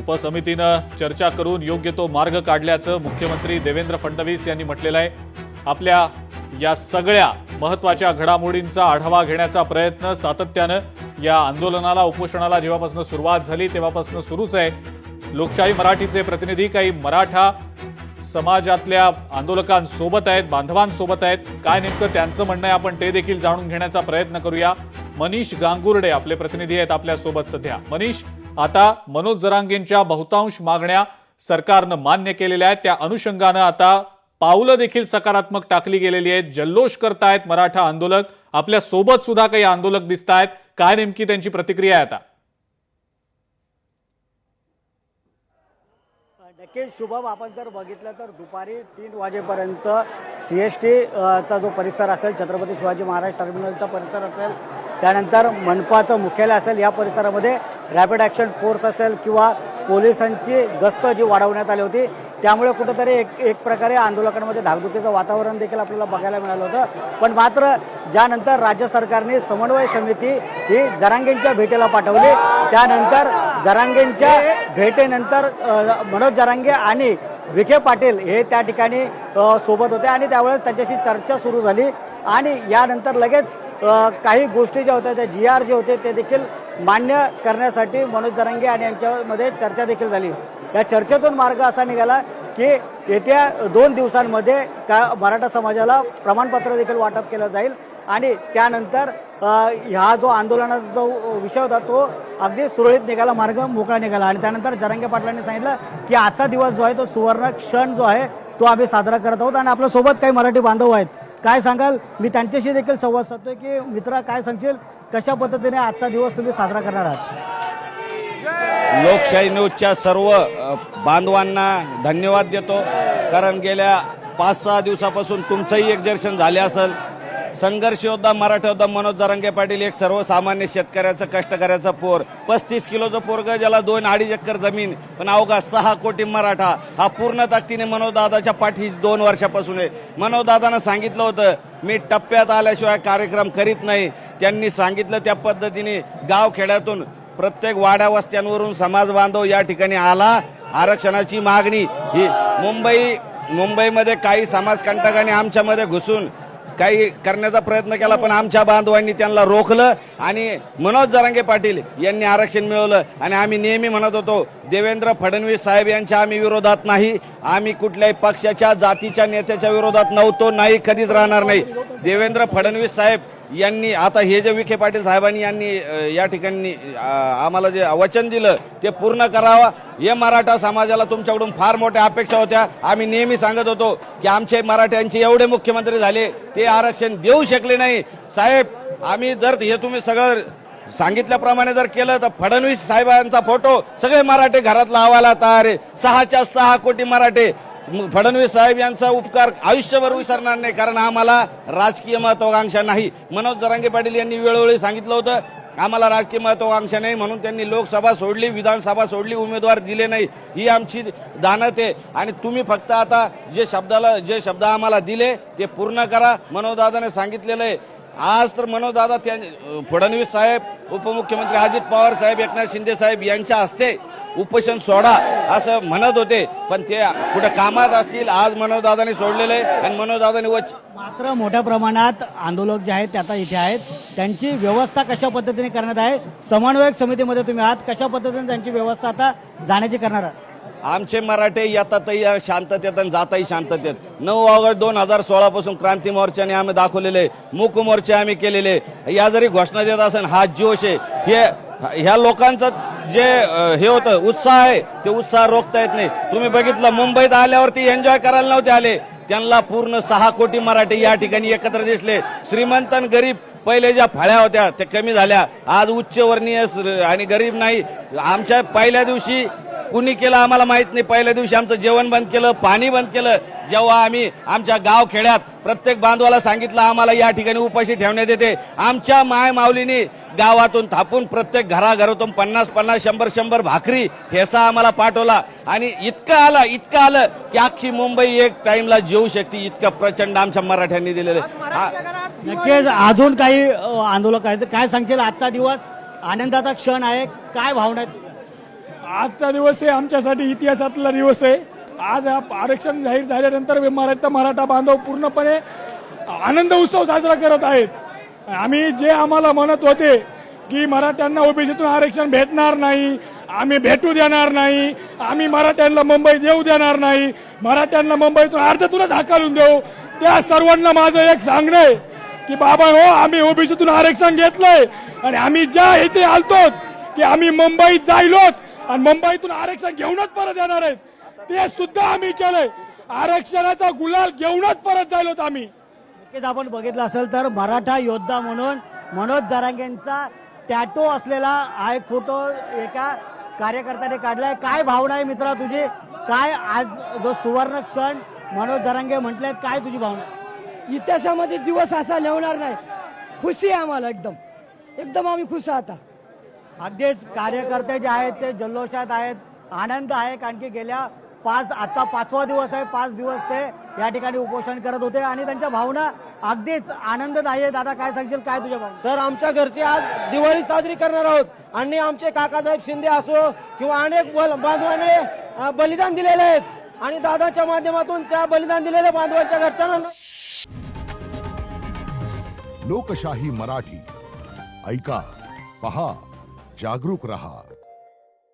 उपसमितीनं चर्चा करून योग्य तो मार्ग काढल्याचं मुख्यमंत्री देवेंद्र फडणवीस यांनी म्हटलेलं आहे। आपल्या या सगळ्या महत्त्वाच्या घडामोडींचा आढावा घेण्याचा प्रयत्न सातत्यानं या आंदोलनाला उपोषणाला जेव्हापासून सुरुवात झाली तेव्हापासून सुरूच आहे। लोकशाही मराठीचे प्रतिनिधी काही मराठा समाजातल्या आंदोलकांसोबत आहेत, बांधवांसोबत आहेत। काय नेमकं त्यांचं म्हणणं आहे आपण ते देखील जाणून घेण्याचा प्रयत्न करूया। मनीष गांगुर्डे आपले प्रतिनिधी आहेत आपल्या सोबत सध्या। मनीष, आता मनोज जरांगेंच्या बहुतांश मागण्या सरकारनं मान्य केलेल्या आहेत, त्या अनुषंगानं आता पावलं देखील सकारात्मक टाकली गेलेली आहेत। जल्लोष करतायत मराठा आंदोलक, आपल्या सोबत सुद्धा काही आंदोलक दिसतायत। काय नेमकी त्यांची प्रतिक्रिया आहे आता? नक्कीच शुभम, आपण जर बघितलं तर दुपारी 3 वाजेपर्यंत CST चा जो परिसर असेल, छत्रपती शिवाजी महाराज टर्मिनलचा परिसर असेल, त्यानंतर मनपाचं मुख्यालय असेल, या परिसरामध्ये रॅपिड ॲक्शन फोर्स असेल किंवा पोलिसांची गस्त जी वाढवण्यात आली होती, त्यामुळे कुठेतरी एक प्रकारे आंदोलकांमध्ये धाकधुकीचं वातावरण देखील आपल्याला बघायला मिळालं होतं। पण मात्र ज्यानंतर राज्य सरकारने समन्वय समिती ही जरांगेंच्या भेटीला पाठवली, त्यानंतर जरांगेंच्या भेटीनंतर मनोज जरांगे आणि विखे पाटील हे त्या ठिकाणी सोबत होते आणि त्यावेळेस त्यांच्याशी चर्चा सुरू झाली आणि यानंतर लगेच काही गोष्टी ज्या होत्या, त्या GR जे होते ते देखील मान्य करण्यासाठी मनोज जरांगे आणि यांच्यामध्ये चर्चा देखील झाली। या चर्चेतून मार्ग असा निघाला की येत्या 2 दिवसांमध्ये मराठा समाजाला प्रमाणपत्र देखील वाटप केलं जाईल आणि त्यानंतर हा जो आंदोलनाचा जो विषय होता तो अगदी सुरळीत निघाला, मार्ग मोकळा निघाला। आणि त्यानंतर जरांगे पाटलांनी सांगितलं की आजचा दिवस जो आहे तो सुवर्ण क्षण जो आहे तो आम्ही साजरा करत आहोत आणि आपल्यासोबत काही मराठी बांधव आहेत। काय सांगाल? मी त्यांच्याशी देखील संवाद साधतोय की मित्रा, काय सांगशील, कशा पद्धतीने आजचा दिवस तुम्ही साजरा करणार आहात? लोकशाही न्यूजच्या सर्व बांधवांना धन्यवाद देतो, कारण गेल्या 5-6 दिवसापासून तुमचंही एक्झर्शन झाले असेल। संघर्ष योद्धा मराठा योद्धा मनोज जरांगे पाटील एक सर्वसामान्य शेतकऱ्याचं कष्टकऱ्याचं पोर, 35 किलोचं पोरग, ज्याला 2-2.5 एकर जमीन, पण अवघा 6 कोटी मराठा हा पूर्ण ताकदीने मनोजदादाच्या पाठी 2 वर्षापासून आहे। मनोजदादानं सांगितलं होतं मी टप्प्यात आल्याशिवाय कार्यक्रम करीत नाही। त्यांनी सांगितलं त्या पद्धतीने गाव खेड्यातून प्रत्येक वाड्या वस्त्यांवरून समाज बांधव या ठिकाणी आला। आरक्षणाची मागणी ही मुंबईमध्ये काही समाजकंटकांनी आमच्यामध्ये घुसून काही करण्याचा प्रयत्न केला, पण आमच्या बांधवांनी त्यांना रोखलं आणि मनोज जरांगे पाटील यांनी आरक्षण मिळवलं। आणि आम्ही नेहमी म्हणत होतो देवेंद्र फडणवीस साहेब यांच्या आम्ही विरोधात नाही, आम्ही कुठल्याही पक्षाच्या जातीच्या नेत्याच्या विरोधात नव्हतो, नाही, कधीच राहणार नाही। देवेंद्र फडणवीस साहेब यांनी आता हे जे विखे पाटील साहेबांनी यांनी या ठिकाणी आम्हाला जे वचन दिलं ते पूर्ण करावं। हे मराठा समाजाला तुमच्याकडून फार मोठ्या अपेक्षा होत्या। आम्ही नेहमी सांगत होतो की आमचे मराठ्यांचे एवढे मुख्यमंत्री झाले ते आरक्षण देऊ शकले नाही। साहेब, आम्ही जर हे तुम्ही सगळं सांगितल्याप्रमाणे जर केलं तर फडणवीस साहेबांचा फोटो सगळे मराठे घरात लावायला तयार आहे। 6च्या 6 कोटी मराठे फडणवीस साहेब यांचा उपकार आयुष्यभर विसरणार नाही, कारण आम्हाला राजकीय महत्वाकांक्षा नाही। मनोज जरांगे पाटील यांनी वेळोवेळी सांगितलं होतं आम्हाला राजकीय महत्वाकांक्षा नाही, म्हणून त्यांनी लोकसभा सोडली, विधानसभा सोडली, उमेदवार दिले नाही, ही आमची दानत आहे। आणि तुम्ही फक्त आता जे शब्द आम्हाला दिले ते पूर्ण करा। मनोजदादाने सांगितलेलं आहे। आज तर मनोजदादा फडणवीस साहेब, उपमुख्यमंत्री अजित पवार साहेब, एकनाथ शिंदे साहेब यांच्या हस्ते उपोषण सोडा असं म्हणत होते, पण ते कुठे कामात असतील। आज मनोजदादाने सोडलेलं आहे आणि मनोजदादाने मात्र मोठ्या प्रमाणात आंदोलक जे आहेत ते आता इथे आहेत, त्यांची व्यवस्था कशा पद्धतीने करण्यात आहे? समन्वयक समितीमध्ये तुम्ही आहात, कशा पद्धतीने त्यांची व्यवस्था आता जाण्याची करणार आहात? आमचे मराठे येतातही शांततेत आणि जाताही शांततेत। 9 ऑगस्ट 2016 पासून क्रांती मोर्चाने आम्ही दाखवलेले, मूक मोर्चे आम्ही केलेले। या जरी घोषणा देत असेल हा जोश आहे, ह्या लोकांचं जे हे होतं उत्साह आहे ते उत्साह रोखता येत नाही। तुम्ही बघितलं मुंबईत आल्यावरती एन्जॉय करायला नव्हते आले, त्यांना पूर्ण 6 कोटी मराठी या ठिकाणी एकत्र दिसले। श्रीमंत आणि गरीब पहिले ज्या फळ्या होत्या त्या कमी झाल्या, आज उच्चवर्णीय आणि गरीब नाही। आमच्या पहिल्या दिवशी कुणी केलं आम्हाला माहित नाही, पहिल्या दिवशी आमचं जेवण बंद केलं, पाणी बंद केलं। जेव्हा आम्ही आमच्या गाव खेड्यात प्रत्येक बांधवाला सांगितलं आम्हाला या ठिकाणी उपाशी ठेवण्यात येते, आमच्या माय माऊलीने गावातून थापून प्रत्येक घराघरातून 50-50, 100-100 भाकरी ठेसा आम्हाला पाठवला। आणि इतकं आलं की अख्खी मुंबई एक टाइमला जेवू शकते, इतकं प्रचंड आमच्या मराठ्यांनी दिलेलं। नक्कीच अजून काही आंदोलक आहेत, काय सांगशील? आजचा दिवस आनंदाचा क्षण आहे, काय भावना आहेत? आजचा दिवस हे आमच्यासाठी इतिहासातला दिवस आहे. आज आरक्षण जाहीर झाल्यानंतर मराठा बांधव पूर्णपणे आनंद उत्सव साजरा करत आहेत. आम्ही जे आम्हाला म्हणत होते की मराठ्यांना ओबीसीतून आरक्षण भेटणार नाही, आम्ही भेटू देणार नाही, आम्ही मराठ्यांना मुंबईत येऊ देणार नाही, मराठ्यांना मुंबईतून अर्ध्यातूनच हाकलून देऊ, त्या सर्वांना माझं एक सांगणं आहे की बाबा हो, आम्ही ओबीसीतून आरक्षण घेतलंय आणि आम्ही ज्या इथे आलतो की आम्ही मुंबईत जायलोत आणि मुंबईतून आरक्षण घेऊनच परत येणार आहेत, ते सुद्धा आम्ही केलंय. आरक्षणाचा गुलाल घेऊनच परत जायलोत आम्ही. नक्कीच आपण बघितलं असेल तर मराठा योद्धा म्हणून मनोज जरांगेंचा टॅटो असलेला हा एक फोटो एका कार्यकर्त्याने काढलाय. काय भावना आहे मित्रा तुझी? काय आज जो सुवर्ण क्षण मनोज जरांगे म्हटलेत, काय तुझी भावना? इतिहासामध्ये दिवस असा लिहणार नाही. खुशी आहे आम्हाला, एकदम एकदम आम्ही खुश आहात. अगदीच कार्यकर्ते जे आहेत ते जल्लोषात आहेत, आनंद आहे, कारण की गेल्या आजचा 5वा दिवस आहे, 5 दिवस ते या ठिकाणी उपोषण करत होते आणि त्यांच्या भावना अगदीच आनंद आहे. दादा काय सांगशील, काय तुझ्या भावना? सर, आमच्या घरची आज दिवाळी साजरी करणार आहोत आणि आमचे काकासाहेब शिंदे असो किंवा अनेक बांधवाने बलिदान दिलेले आहेत आणि दादाच्या माध्यमातून त्या बलिदान दिलेल्या बांधवांच्या घरच्यांना लोकशाही मराठी ऐका, पहा, जागरूक रहा.